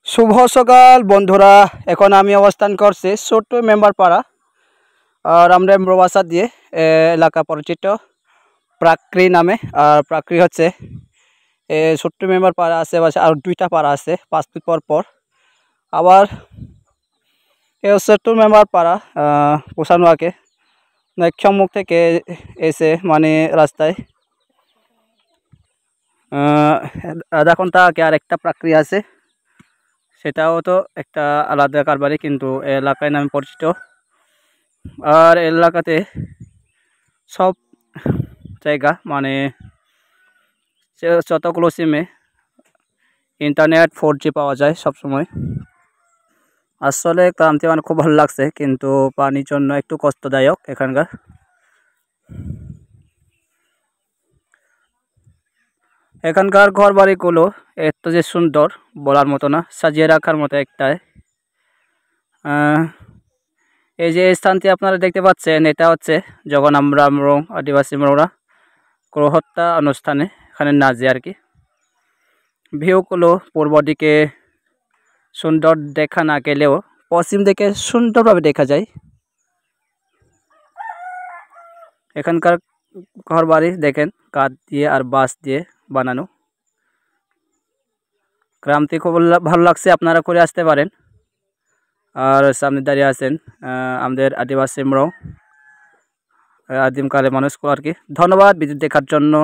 শুভ সকাল বন্ধুরা। এখন আমি অবস্থান করছি ছোট্ট মেম্বার পাড়া রামরাম প্রবাসা দিয়ে এলাকা পরিচিত প্রাকৃ নামে। আর প্রাকৃ হচ্ছে ছোট্ট মেম্বার পাড়া আশেপাশে আর দুইটা পাড়া আছে 5 ফিট পর পর। আবার ছোট্ট মেম্বার পাড়া পোষানো আগে সম্মুখ থেকে এসে মানে রাস্তায় আধা ঘন্টা আগে আরেকটা প্রাকৃ আছে, সেটাও তো একটা আলাদা কারবারি, কিন্তু এলাকায় নামে পরিচিত। আর এলাকাতে সব জায়গা মানে যতগুলো সিমে ইন্টারনেট 4G পাওয়া যায় সব সময়। আসলে ক্লান্তি মানে খুব ভালো লাগছে, কিন্তু পানির জন্য একটু কষ্টদায়ক। এখানকার ঘর বাড়িগুলো এত যে সুন্দর বলার মতো না, সাজিয়ে রাখার মতো একটাই। এই যে স্থানটি আপনারা দেখতে পাচ্ছেন, এটা হচ্ছে যখন আমরা আদিবাসী মোড়া গৃহহত্যা অনুষ্ঠানে এখানে নাচে আর কি। ভিউগুলো পূর্ব দিকে সুন্দর দেখা না গেলেও পশ্চিম দিকে সুন্দরভাবে দেখা যায়। এখানকার ঘর বাড়ি দেখেন কাঠ দিয়ে আর বাঁশ দিয়ে বানানো। গ্রামটি খুব ভালো লাগছে, আপনারা করে আসতে পারেন। আর সামনে দাঁড়িয়ে আছেন আমাদের আদিবাসী মোড় আদিমকালে মানুষকে আর কি। ধন্যবাদ ভিডিও দেখার জন্য।